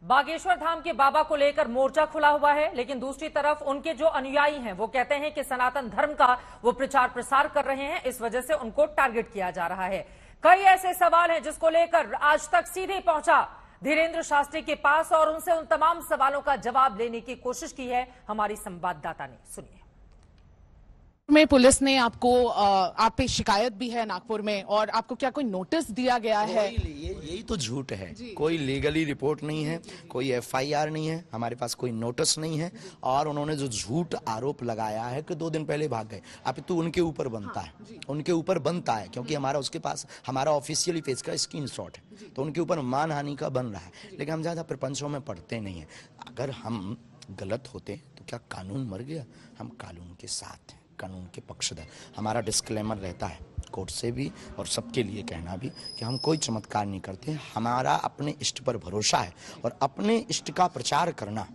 बागेश्वर धाम के बाबा को लेकर मोर्चा खुला हुआ है, लेकिन दूसरी तरफ उनके जो अनुयायी हैं वो कहते हैं कि सनातन धर्म का वो प्रचार प्रसार कर रहे हैं, इस वजह से उनको टारगेट किया जा रहा है। कई ऐसे सवाल हैं जिसको लेकर आज तक सीधे पहुंचा धीरेन्द्र शास्त्री के पास और उनसे उन तमाम सवालों का जवाब लेने की कोशिश की है हमारी संवाददाता ने। सुनिए। में पुलिस ने आपको आप पे शिकायत भी है नागपुर में, और आपको क्या कोई नोटिस दिया गया है? यही तो झूठ है। कोई लीगली रिपोर्ट नहीं है, कोई एफआईआर नहीं है, हमारे पास कोई नोटिस नहीं है। और उन्होंने जो झूठ आरोप लगाया है कि 2 दिन पहले भाग गए, अब तो उनके ऊपर बनता है, उनके ऊपर बनता है, क्योंकि हमारा उसके पास हमारा ऑफिशियली पेज का स्क्रीनशॉट है, तो उनके ऊपर मानहानि का बन रहा है। लेकिन हम ज्यादा प्रपंचों में पढ़ते नहीं है। अगर हम गलत होते तो क्या कानून मर गया? हम कानून के साथ हैं, कानून के पक्षधर। हमारा डिस्क्लेमर रहता है कोर्ट से भी और सबके लिए कहना भी कि हम कोई चमत्कार नहीं करते। हमारा अपने इष्ट पर भरोसा है और अपने इष्ट का प्रचार करना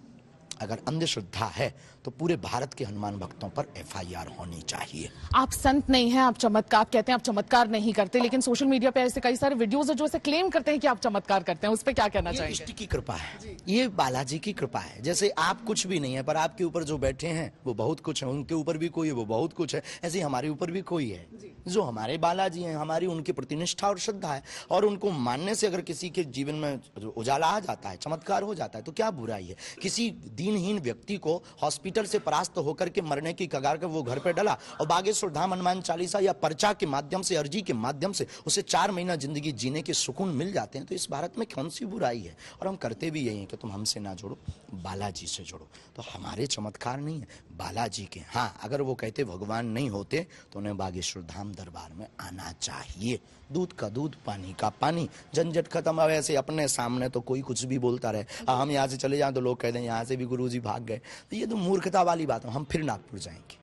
अगर अंधश्रद्धा है तो पूरे भारत के हनुमान भक्तों पर एफआईआर होनी चाहिए। आप संत नहीं हैं, आप चमत्कार, आप कहते हैं आप चमत्कार नहीं करते, लेकिन सोशल मीडिया पे ऐसे कई सारे वीडियोस है जो ऐसे क्लेम करते हैं कि आप चमत्कार करते हैं, उस पर क्या कहना चाहिए? इष्ट की कृपा है, ये बालाजी की कृपा है। जैसे आप कुछ भी नहीं है पर आपके ऊपर जो बैठे हैं वो बहुत कुछ है, उनके ऊपर भी कोई है वो बहुत कुछ है, ऐसे हमारे ऊपर भी कोई है जो हमारे बालाजी हैं। हमारी उनकी प्रति निष्ठा और श्रद्धा है, और उनको मानने से अगर किसी के जीवन में उजाला आ जाता है, चमत्कार हो जाता है, तो क्या बुराई है? किसी दीनहीन व्यक्ति को हॉस्पिटल से परास्त होकर के मरने की कगार पर वो घर पे डला और बागेश्वर धाम हनुमान चालीसा या पर्चा के माध्यम से, अर्जी के माध्यम से उसे 4 महीना जिंदगी जीने के सुकून मिल जाते हैं, तो इस भारत में कौन सी बुराई है? और हम करते भी यही हैं कि तुम हमसे ना जुड़ो, बालाजी से जुड़ो। तो हमारे चमत्कार नहीं है, बालाजी के। हाँ, अगर वो कहते भगवान नहीं होते तो उन्हें बागेश्वर धाम दरबार में आना चाहिए। दूध का दूध, पानी का पानी, झंझट खत्म। अब ऐसे अपने सामने तो कोई कुछ भी बोलता रहे, हम यहाँ से चले जाएं तो लोग कहते हैं यहाँ से भी गुरुजी भाग गए, तो ये तो मूर्खता वाली बात है। हम फिर नागपुर जाएंगे।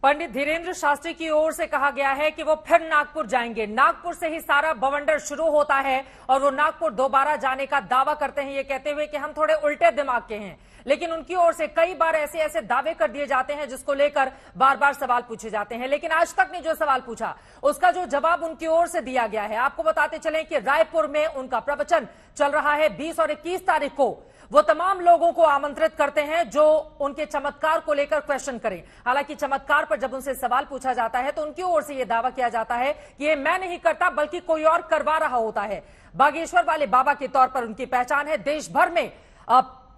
पंडित धीरेन्द्र शास्त्री की ओर से कहा गया है कि वो फिर नागपुर जाएंगे। नागपुर से ही सारा बवंडर शुरू होता है और वो नागपुर दोबारा जाने का दावा करते हैं, ये कहते हुए कि हम थोड़े उल्टे दिमाग के हैं। लेकिन उनकी ओर से कई बार ऐसे ऐसे दावे कर दिए जाते हैं जिसको लेकर बार बार सवाल पूछे जाते हैं, लेकिन आज तक ने जो सवाल पूछा उसका जो जवाब उनकी ओर से दिया गया है। आपको बताते चलें कि रायपुर में उनका प्रवचन चल रहा है 20 और 21 तारीख को। वो तमाम लोगों को आमंत्रित करते हैं जो उनके चमत्कार को लेकर क्वेश्चन करें। हालांकि चमत्कार पर जब उनसे सवाल पूछा जाता है तो उनकी ओर से यह दावा किया जाता है कि ये मैं नहीं करता बल्कि कोई और करवा रहा होता है। बागेश्वर वाले बाबा के तौर पर उनकी पहचान है। देश भर में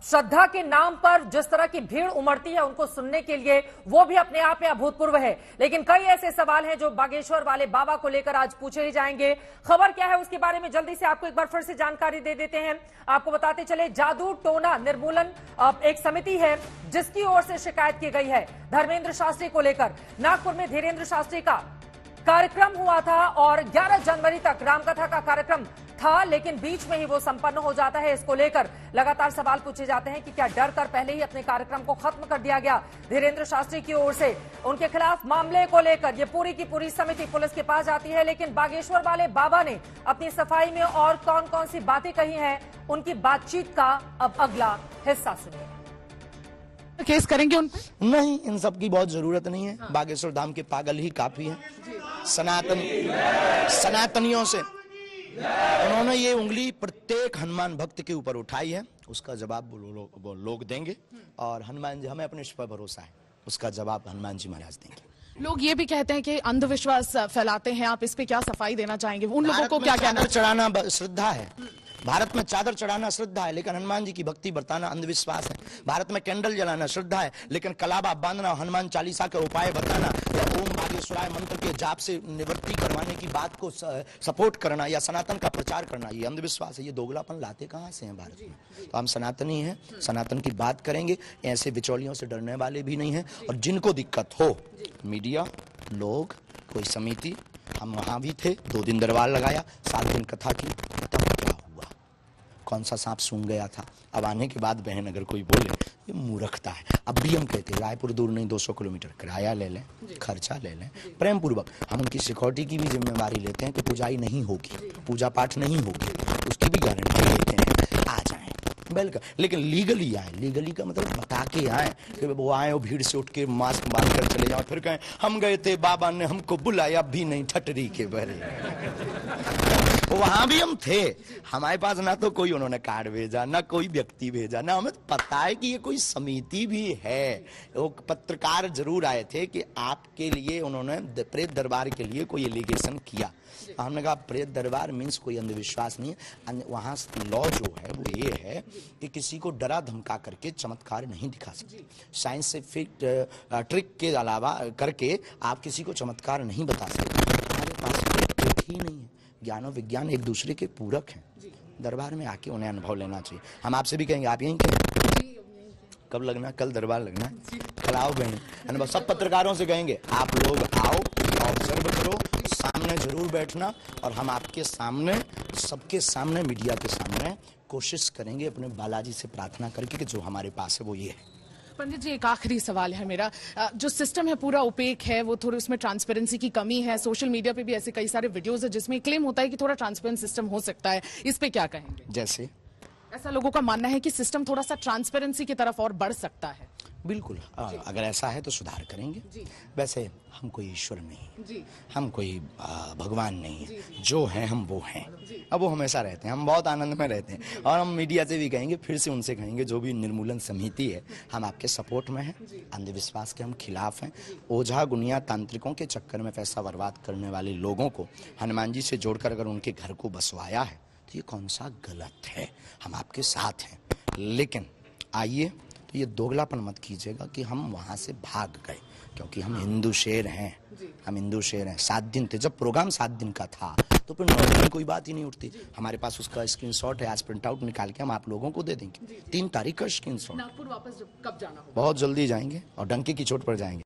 श्रद्धा के नाम पर जिस तरह की भीड़ उमड़ती है उनको सुनने के लिए, वो भी अपने आप में अभूतपूर्व है। लेकिन कई ऐसे सवाल हैं जो बागेश्वर वाले बाबा को लेकर आज पूछे ही जाएंगे। खबर क्या है उसके बारे में जल्दी से आपको एक बार फिर से जानकारी दे देते हैं। आपको बताते चले, जादू टोना निर्मूलन एक समिति है जिसकी ओर से शिकायत की गई है धर्मेंद्र शास्त्री को लेकर। नागपुर में धीरेन्द्र शास्त्री का कार्यक्रम हुआ था और 11 जनवरी तक रामकथा का कार्यक्रम था, लेकिन बीच में ही वो संपन्न हो जाता है। इसको लेकर लगातार सवाल पूछे जाते हैं कि क्या डर कर पहले ही अपने कार्यक्रम को खत्म कर दिया गया धीरेन्द्र शास्त्री की ओर से। उनके खिलाफ मामले को लेकर ये पूरी की पूरी समिति पुलिस के पास जाती है, लेकिन बागेश्वर वाले बाबा ने अपनी सफाई में और कौन कौन सी बातें कही हैं, उनकी बातचीत का अब अगला हिस्सा सुनिए। केस करेंगे उन पर? नहीं, इन सब की बहुत जरूरत नहीं है। बागेश्वर धाम के पागल ही काफी हैं। सनातनियों से उन्होंने ये उंगली प्रत्येक हनुमान भक्त के ऊपर उठाई है, उसका जवाब वो लोग देंगे। और हनुमान जी, हमें अपने इस पर भरोसा है, उसका जवाब हनुमान जी महाराज देंगे। लोग ये भी कहते हैं कि अंधविश्वास फैलाते हैं, आप इस पे क्या सफाई देना चाहेंगे? उन लोगों को क्या कहना? चढ़ाना श्रद्धा है, भारत में चादर चढ़ाना श्रद्धा है, लेकिन हनुमान जी की भक्ति बरताना अंधविश्वास है। भारत में कैंडल जलाना श्रद्धा है, लेकिन कलाबा बांधना, हनुमान चालीसा का उपाय बताना या ओम बागेश्वराय मंत्र के जाप से निवृत्ति करवाने की बात को सपोर्ट करना या सनातन का प्रचार करना, ये अंधविश्वास है। ये दोगलापन लाते कहाँ से हैं भारत में? तो हम सनातनी हैं, सनातन की बात करेंगे। ऐसे बिचौलियों से डरने वाले भी नहीं है। और जिनको दिक्कत हो, मीडिया, लोग, कोई समिति, हम वहां भी थे, 2 दिन दरबार लगाया, 7 दिन कथा की, कौन सा सांप सूंघ गया था। अब आने के बाद बहन अगर कोई बोले, ये मूर्खता है। अब भी हम कहते हैं रायपुर दूर नहीं, 200 किलोमीटर किराया ले लें, खर्चा ले लें, प्रेम पूर्वक। हम उनकी सिक्योरिटी की भी जिम्मेवारी लेते हैं कि पूजाई नहीं होगी, पूजा पाठ नहीं होगी, उसकी भी गारंटी लेते हैं। आ जाएं, वेलकम। लेकिन लीगली आए, लीगली का मतलब बता के आए कि वो आए और भीड़ से उठ के मास्क बांध कर चले जाओ, फिर कहें हम गए थे, बाबा ने हमको बुलाया भी नहीं, ठटरी के बहरे। वहां भी हम थे, हमारे पास ना तो कोई उन्होंने कार्ड भेजा, ना कोई व्यक्ति भेजा, ना हमें पता है कि ये कोई समिति भी है। वो पत्रकार जरूर आए थे कि आपके लिए उन्होंने प्रेत दरबार के लिए कोई एलिगेशन किया। हमने कहा प्रेत दरबार मीन्स कोई अंधविश्वास नहीं है। वहां लॉ जो है वो ये है कि किसी को डरा धमका करके चमत्कार नहीं दिखा सकते। साइंटिफिक ट्रिक के अलावा करके आप किसी को चमत्कार नहीं बता सकते। हमारे पास ट्रिक ही नहीं है। ज्ञान और विज्ञान एक दूसरे के पूरक हैं। दरबार में आके उन्हें अनुभव लेना चाहिए। हम आपसे भी कहेंगे, आप यहीं कहेंगे कब लगना, कल दरबार लगना, कल आओ बहन। सब पत्रकारों से कहेंगे आप लोग आओ, ऑब्जर्व करो, सामने जरूर बैठना, और हम आपके सामने, सबके सामने, मीडिया के सामने कोशिश करेंगे अपने बालाजी से प्रार्थना करके कि जो हमारे पास है वो ये है। पंडित जी, एक आखिरी सवाल है मेरा। जो सिस्टम है पूरा ओपेक है, वो थोड़ी उसमें ट्रांसपेरेंसी की कमी है। सोशल मीडिया पे भी ऐसे कई सारे वीडियोस है जिसमें क्लेम होता है कि थोड़ा ट्रांसपेरेंट सिस्टम हो सकता है, इस पे क्या कहेंगे? जैसे ऐसा लोगों का मानना है कि सिस्टम थोड़ा सा ट्रांसपेरेंसी की तरफ और बढ़ सकता है। बिल्कुल, अगर ऐसा है तो सुधार करेंगे। वैसे हम कोई ईश्वर नहीं, हम कोई भगवान नहीं है, जो है हम वो हैं। अब वो हमेशा रहते हैं, हम बहुत आनंद में रहते हैं। और हम मीडिया से भी कहेंगे, फिर से उनसे कहेंगे, जो भी निर्मूलन समिति है, हम आपके सपोर्ट में हैं। अंधविश्वास के हम खिलाफ हैं। ओझा गुनिया तांत्रिकों के चक्कर में पैसा बर्बाद करने वाले लोगों को हनुमान जी से जोड़कर अगर उनके घर को बसवाया है तो ये कौन सा गलत है। हम आपके साथ हैं, लेकिन आइए तो ये दोगलापन मत कीजिएगा कि हम वहां से भाग गए, क्योंकि हम हिंदू शेर हैं। हम हिंदू शेर हैं। 7 दिन थे, जब प्रोग्राम 7 दिन का था तो फिर 9 दिन कोई बात ही नहीं उठती। हमारे पास उसका स्क्रीनशॉट है, आज प्रिंट आउट निकाल के हम आप लोगों को दे देंगे। 3 तारीख का स्क्रीनशॉट। नागपुर वापस कब जाना होगा? बहुत जल्दी जाएंगे और डंके की चोट पर जाएंगे।